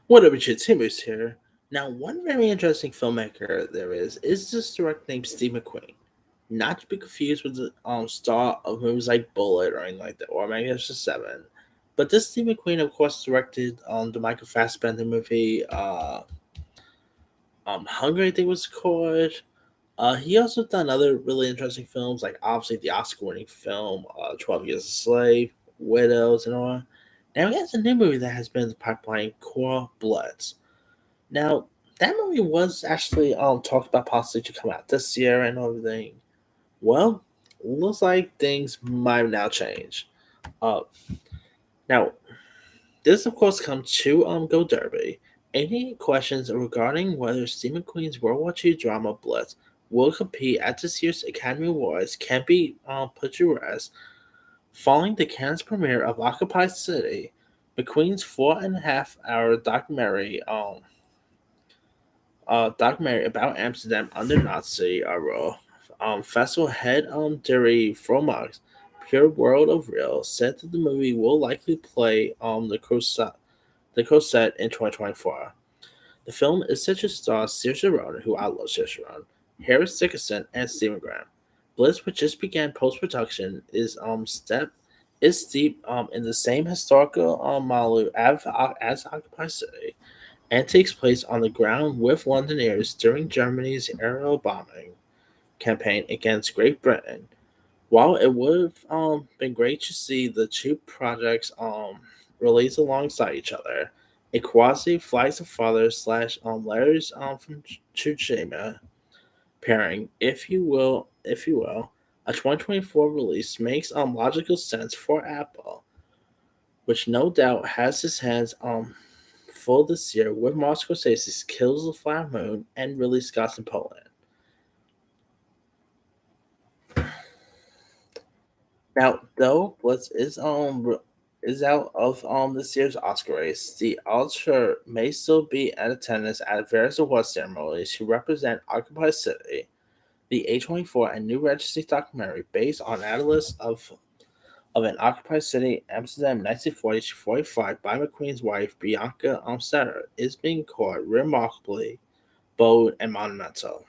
What up, it's Timmons here. Now, one very interesting filmmaker there is this director named Steve McQueen. Not to be confused with the star of movies like Bullet or anything like that, or Magnificent Seven. But this Steve McQueen, of course, directed the Michael Fassbender movie, Hunger, I think was called. He also done other really interesting films, like obviously the Oscar-winning film 12 Years a Slave, Widows, and all. Now he has a new movie that has been in the pipeline called Blitz. Now, that movie was actually talked about possibly to come out this year and everything. Well, looks like things might now change. Uh, now, this of course comes to Go Derby. Any questions regarding whether Steve McQueen's World War II drama Blitz will compete at this year's Academy Awards can be put to rest. Following the Cannes premiere of Occupy City, McQueen's 4.5 hour documentary about Amsterdam under Nazi rule. Festival head Derry Fromax, Pure World of Real, said that the movie will likely play the Crusade in 2024. The film is set to star Saoirse Ronan, who I love Saoirse Ronan, Harris Dickinson, and Stephen Graham. Blitz, which just began post production, is steep in the same historical model as Occupy City and takes place on the ground with Londoners during Germany's aerial bombing campaign against Great Britain. While it would have been great to see the two projects released alongside each other, a quasi Flights of Fathers slash Letters from Tsushima pairing, if you will, a 2024 release makes logical sense for Apple, which no doubt has his hands full this year with Martin Scorsese's Kills the Flower Moon and Ridley Scott's Napoleon. Now, though Blitz is out of this year's Oscar race, the Ultra may still be in attendance at various award ceremonies to represent Occupy City, the A24 and New Registry documentary based on analysis of an Occupy City, Amsterdam, 1940 to 45 by McQueen's wife Bianca Sutter is being called remarkably bold and monumental.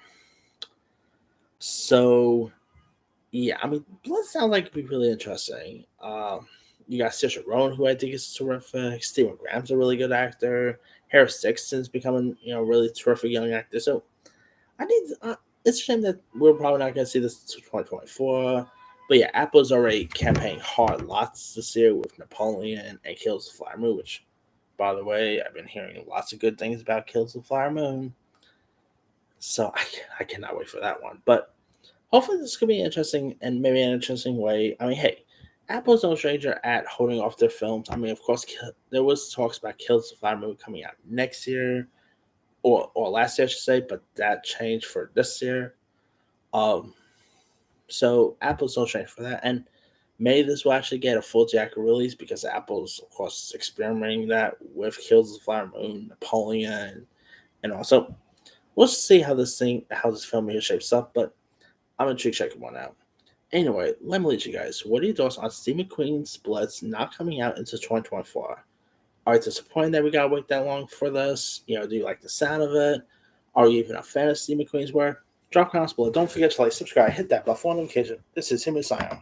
So yeah, I mean, Blood sounds like it'd be really interesting. You got Saoirse Ronan, who I think is terrific. Stephen Graham's a really good actor. Harris Dixon's becoming, really terrific young actor. So I need. It's a shame that we're probably not going to see this until 2024. But yeah, Apple's already campaigning hard lots this year with Napoleon and Kills the Flower Moon, which, by the way, I've been hearing lots of good things about Kills the Flower Moon. So I cannot wait for that one. But hopefully this could be interesting and maybe an interesting way. I mean, hey, Apple's no stranger at holding off their films. I mean, of course, there was talks about Kills the Flower Moon coming out next year, or last year, I should say, but that changed for this year. Um, so Apple's no stranger for that, and maybe this will actually get a full theatrical release because Apple's, of course, experimenting that with Kills the Flower Moon, Napoleon, and also we'll see how this film here shapes up. But I'm gonna check one out. Anyway, let me lead you guys. What are your thoughts on Steve McQueen's Blitz not coming out until 2024? Are you disappointed that we gotta wait that long for this? Do you like the sound of it? Are you even a fan of Steve McQueen's work? Drop comments below. Don't forget to like, subscribe, hit that bell for notification. This is Timmy Sion.